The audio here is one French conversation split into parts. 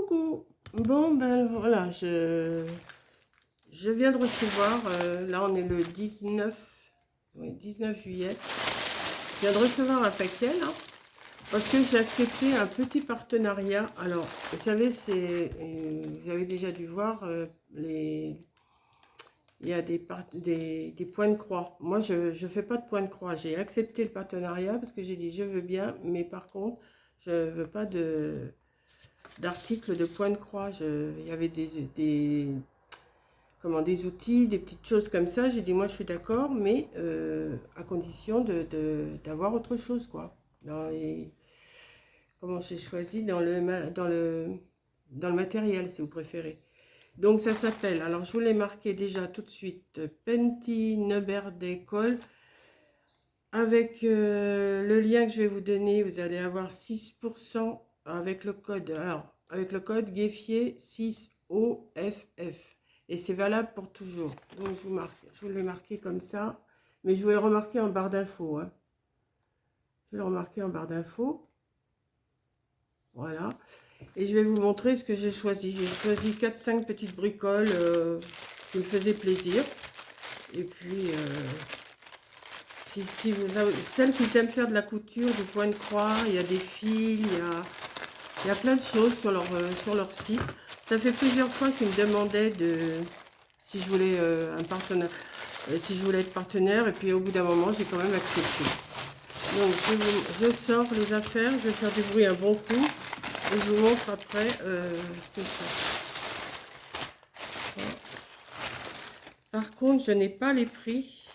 Coucou. Bon, ben voilà, je viens de recevoir, là on est le 19, oui, 19 juillet. Je viens de recevoir un paquet là, parce que j'ai accepté un petit partenariat. Alors, vous savez, vous avez déjà dû voir, il y a des points de croix. Moi, je ne fais pas de points de croix. J'ai accepté le partenariat parce que j'ai dit je veux bien, mais par contre, je ne veux pas d'articles de point de croix. Il y avait des outils, des petites choses comme ça. J'ai dit moi je suis d'accord, mais à condition d'avoir autre chose, quoi. Comment j'ai choisi dans le matériel, si vous préférez. Donc ça s'appelle, alors je vous l'ai marqué déjà tout de suite, Penty Neuber d'école. Avec le lien que je vais vous donner, vous allez avoir 6% avec le code. Alors, avec le code Gueffier 6OFF. Et c'est valable pour toujours. Donc, je vous l'ai marqué comme ça. Mais je vais le remarquer en barre d'infos. Hein. Je vais le remarquer en barre d'infos. Voilà. Et je vais vous montrer ce que j'ai choisi. J'ai choisi 4-5 petites bricoles qui me faisaient plaisir. Et puis... Si celles qui aiment faire de la couture, du point de croix, il y a des fils, il y a plein de choses sur leur site. Ça fait plusieurs fois qu'ils me demandaient si je voulais un partenaire, si je voulais être partenaire, et puis au bout d'un moment, j'ai quand même accepté. Donc je sors les affaires, je vais faire du bruit un bon coup, et je vous montre après ce que c'est. Voilà. Par contre, je n'ai pas les prix.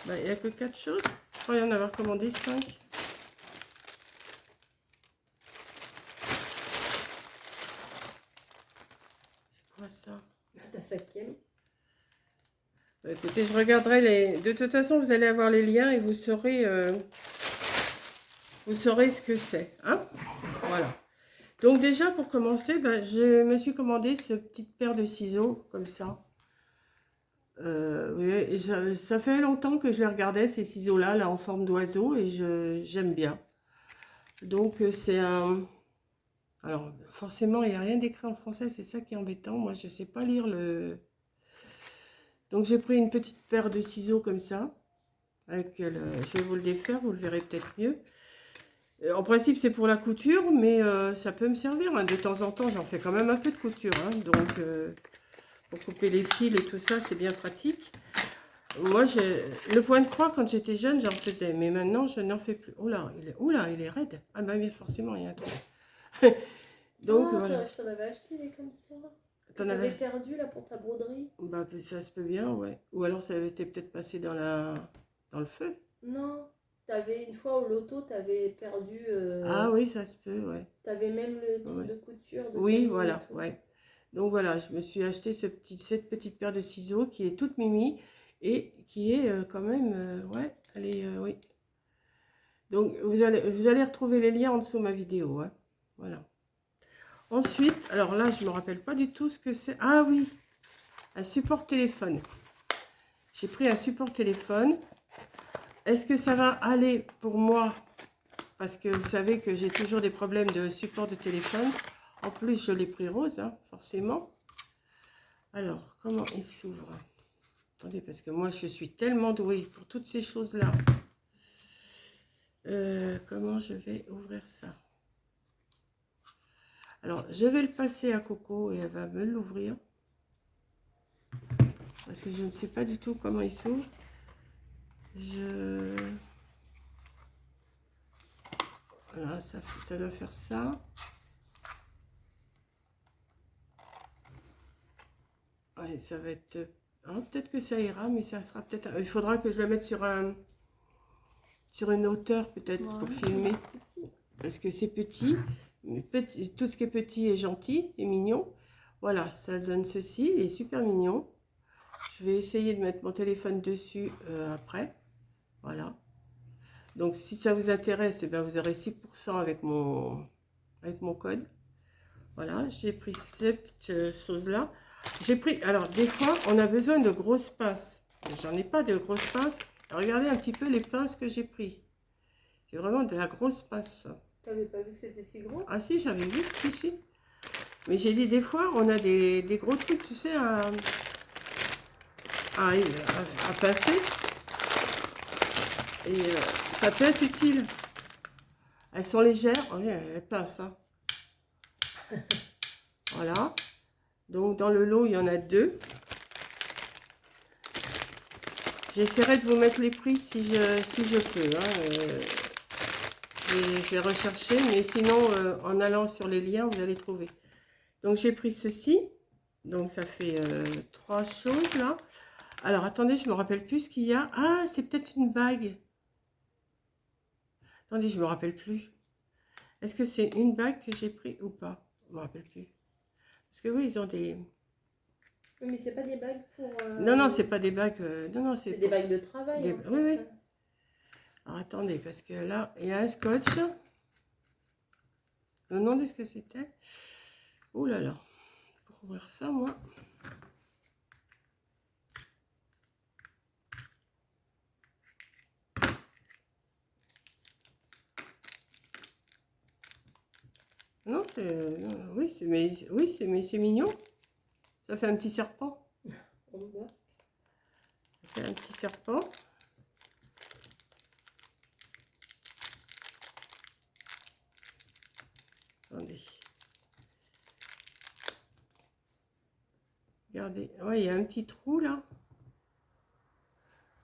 Il n'y a que 4 choses. Je crois y en avoir commandé 5. C'est quoi ça? Ta 5e. Écoutez, je regarderai les... De toute façon, vous allez avoir les liens et vous saurez ce que c'est. Hein, voilà. Donc déjà, pour commencer, je me suis commandé ce petite paire de ciseaux, comme ça. Oui, ça fait longtemps que je les regardais, ces ciseaux-là, là, en forme d'oiseau, et j'aime bien. Donc, c'est un... Alors, forcément, il n'y a rien d'écrit en français, c'est ça qui est embêtant. Moi, je ne sais pas lire le... Donc, j'ai pris une petite paire de ciseaux comme ça. Je vais vous le défaire, vous le verrez peut-être mieux. En principe, c'est pour la couture, mais ça peut me servir. Hein. De temps en temps, j'en fais quand même un peu de couture. Hein. Donc, pour couper les fils et tout ça, c'est bien pratique. Moi, le point de croix, quand j'étais jeune, j'en faisais. Mais maintenant, je n'en fais plus. Oula, il est raide. Ah bah oui, forcément, il y a un truc. Donc, voilà. Je t'en avais acheté des comme ça. T'en avais perdu là pour ta broderie. Bah, ça se peut bien, ouais. Ou alors, ça avait été peut-être passé dans le feu. Non. T'avais une fois au loto, t'avais perdu... Ah oui, ça se peut, ouais. T'avais même le truc de couture. Oui, voilà, ouais. Donc voilà, je me suis acheté cette petite paire de ciseaux qui est toute mimi et qui est quand même, ouais, elle est, oui. Donc vous allez retrouver les liens en dessous de ma vidéo, hein. Voilà. Ensuite, alors là, je ne me rappelle pas du tout ce que c'est. Ah oui, un support téléphone. J'ai pris un support téléphone. Est-ce que ça va aller pour moi? Parce que vous savez que j'ai toujours des problèmes de support de téléphone. En plus, je l'ai pris rose, hein, forcément. Alors, comment il s'ouvre? Attendez, parce que moi, je suis tellement douée pour toutes ces choses-là. Comment je vais ouvrir ça? Alors, je vais le passer à Coco et elle va me l'ouvrir. Parce que je ne sais pas du tout comment il s'ouvre. Voilà, ça doit faire ça. Ouais, ça va être... Oh, peut-être que ça ira, mais ça sera peut-être... Il faudra que je la mette sur une hauteur, peut-être, pour filmer. Parce que c'est petit. Tout ce qui est petit est gentil et mignon. Voilà, ça donne ceci. Il est super mignon. Je vais essayer de mettre mon téléphone dessus après. Voilà. Donc, si ça vous intéresse, eh bien, vous aurez 6% avec mon code. Voilà, j'ai pris ces petites choses-là. J'ai pris... Alors, des fois, on a besoin de grosses pinces. J'en ai pas de grosses pinces. Regardez un petit peu les pinces que j'ai pris. C'est vraiment de la grosse pince. T'avais pas vu que c'était si gros? Ah si, j'avais vu, si. Mais j'ai dit, des fois, on a des gros trucs, tu sais, à pincer. Et ça peut être utile. Elles sont légères. Oui, elles pincent. Hein. Voilà. Donc, dans le lot, il y en a 2. J'essaierai de vous mettre les prix si je peux. Hein. Je vais rechercher, mais sinon, en allant sur les liens, vous allez trouver. Donc, j'ai pris ceci. Donc, ça fait 3 choses, là. Alors, attendez, je ne me rappelle plus ce qu'il y a. Ah, c'est peut-être une bague. Attendez, je ne me rappelle plus. Est-ce que c'est une bague que j'ai pris ou pas? Je ne me rappelle plus. Parce que oui, ils ont des... Oui, mais c'est pas des bagues pour... Non, non, c'est pas des bagues... non, c'est des bagues de travail, en fait. Oui, oui. Alors, attendez, parce que là, il y a un scotch. Je me demandais ce que c'était. Oh là là. Pour ouvrir ça, moi... Non, c'est... oui, c'est mignon. Ça fait un petit serpent. On voit. Ça fait un petit serpent. Attendez. Regardez. Ouais, il y a un petit trou là.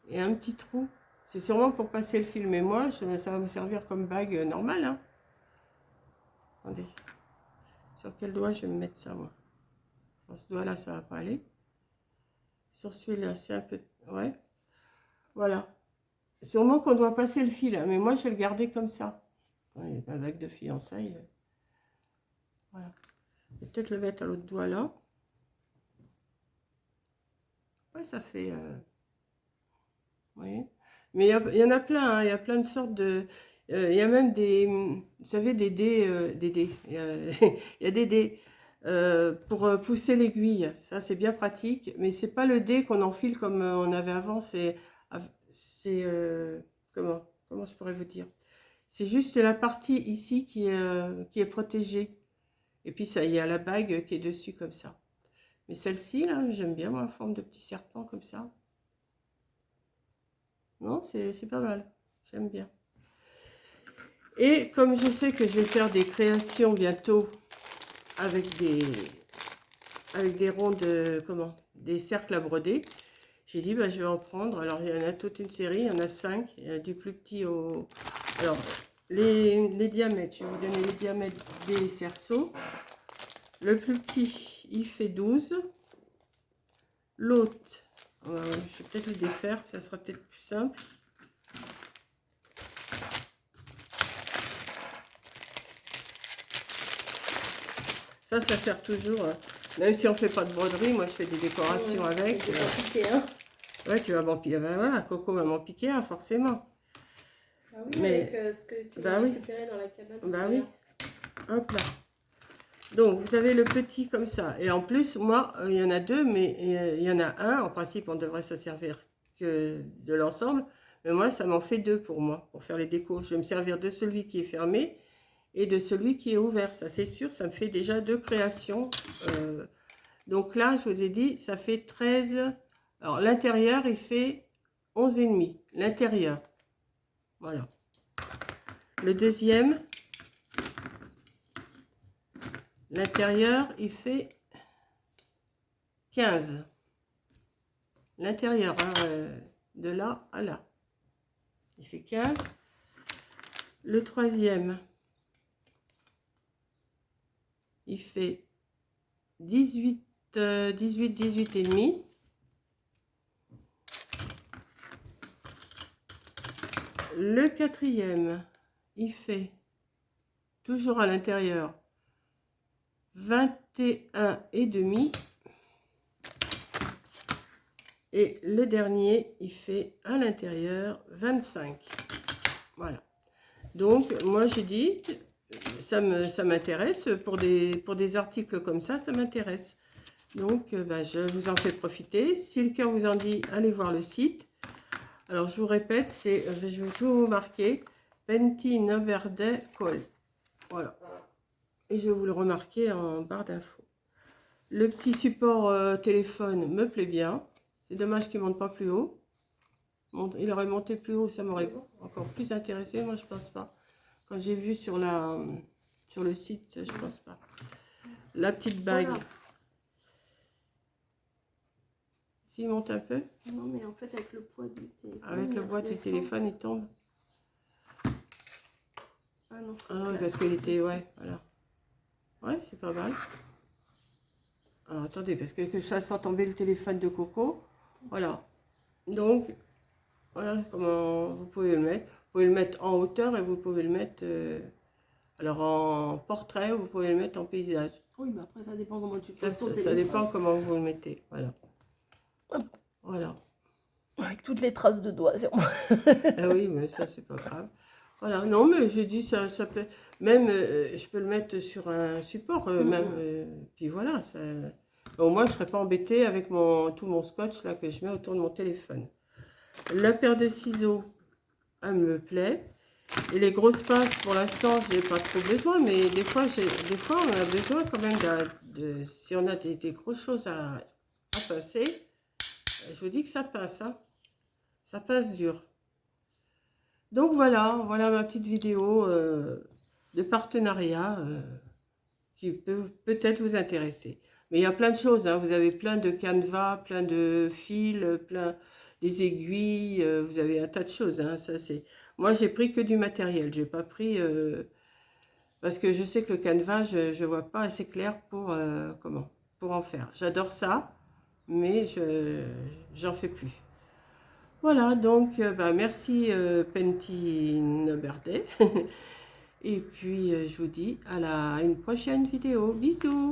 Il y a un petit trou. C'est sûrement pour passer le fil. Mais moi, ça va me servir comme bague normale. Hein. Attendez. Sur quel doigt je vais me mettre ça, moi? Sur ce doigt-là, ça va pas aller. Sur celui-là, c'est un peu... Ouais. Voilà. Sûrement qu'on doit passer le fil. Hein, mais moi, je vais le garder comme ça. Ouais, ma bague de fiançailles. Voilà. Je vais peut-être le mettre à l'autre doigt là. Ouais, ça fait... Vous voyez? Mais il y en a plein. Hein, il y a plein de sortes de... il y a même des... Vous savez, des dés... des dés. Il y a des dés pour pousser l'aiguille. Ça, c'est bien pratique. Mais c'est pas le dé qu'on enfile comme on avait avant. C'est... comment je pourrais vous dire? C'est juste la partie ici qui est protégée. Et puis, ça, il y a la bague qui est dessus comme ça. Mais celle-ci, là, j'aime bien, moi, en forme de petit serpent comme ça. Non, c'est pas mal. J'aime bien. Et comme je sais que je vais faire des créations bientôt avec des ronds de... Comment? Des cercles à broder, j'ai dit, bah, je vais en prendre. Alors, il y en a toute une série. Il y en a 5. Il y a du plus petit au... Alors, les diamètres. Je vais vous donner les diamètres des cerceaux. Le plus petit, il fait 12. L'autre, je vais peut-être le défaire, ça sera peut-être plus simple. Ça sert toujours, même si on ne fait pas de broderie, moi je fais des décorations avec. Tu vas piquer un. Ouais, tu vas m'en piquer. Ben voilà, Coco va m'en piquer un, forcément. Ah oui, mais avec ce que tu vas récupérer dans la cabane. Bah oui. Hop là. Donc, vous avez le petit comme ça. Et en plus, moi, il y en a 2, mais il y en a un. En principe, on devrait se servir que de l'ensemble. Mais moi, ça m'en fait 2 pour moi, pour faire les décos. Je vais me servir de celui qui est fermé et de celui qui est ouvert. Ça, c'est sûr, ça me fait déjà 2 créations. Donc là, je vous ai dit, ça fait 13. Alors, l'intérieur, il fait 11,5. L'intérieur. Voilà. Le deuxième... L'intérieur, il fait 15. L'intérieur, hein, de là à là. Il fait 15. Le troisième, il fait 18 et demi. Le quatrième, il fait, toujours à l'intérieur, 21 et demi. Et le dernier, il fait à l'intérieur 25. Voilà. Donc, moi, j'ai dit, ça m'intéresse. Pour des articles comme ça m'intéresse. Donc, je vous en fais profiter. Si le cœur vous en dit, allez voir le site. Alors, je vous répète, c'est, je vais tout vous marquer, Penty Noverde Col. Voilà. Et je vais vous le remarquer en barre d'infos. Le petit support téléphone me plaît bien. C'est dommage qu'il ne monte pas plus haut. Il aurait monté plus haut, ça m'aurait encore plus intéressé. Moi, je pense pas. Quand j'ai vu sur le site, je pense pas. La petite bague. Voilà. S'il monte un peu. Non, mais en fait, avec le poids du téléphone. Avec le poids du téléphone, il tombe. Ah non. Ah, parce qu'il était, ouais, voilà. Ouais, c'est pas mal. Alors, attendez, parce que je fasse pas tomber le téléphone de Coco. Voilà. Donc, voilà comment vous pouvez le mettre. Vous pouvez le mettre en hauteur et vous pouvez le mettre alors en portrait ou vous pouvez le mettre en paysage. Oui, mais après, ça dépend comment tu fais ton téléphone. Ça dépend comment vous le mettez. Voilà. Voilà. Avec toutes les traces de doigts sur moi. Ah oui, mais ça, c'est pas grave. Voilà, non, mais j'ai dit, ça peut... Même, je peux le mettre sur un support, puis voilà, ça... Au moins, je ne serais pas embêtée avec tout mon scotch là, que je mets autour de mon téléphone. La paire de ciseaux, elle me plaît. Et les grosses pinces, pour l'instant, je n'ai pas trop besoin, mais des fois, on a besoin quand même si on a des grosses choses à pincer, je vous dis que ça passe, hein. Ça passe dur. Donc voilà ma petite vidéo de partenariat qui peut peut-être vous intéresser. Mais il y a plein de choses, hein. Vous avez plein de canevas, plein de fils, plein des aiguilles, vous avez un tas de choses, hein. Ça, moi, j'ai pris que du matériel, j'ai pas pris... parce que je sais que le canevas, je vois pas assez clair pour, pour en faire. J'adore ça, mais j'en fais plus. Voilà, donc bah, merci Pentine Birthday. Et puis je vous dis à une prochaine vidéo. Bisous!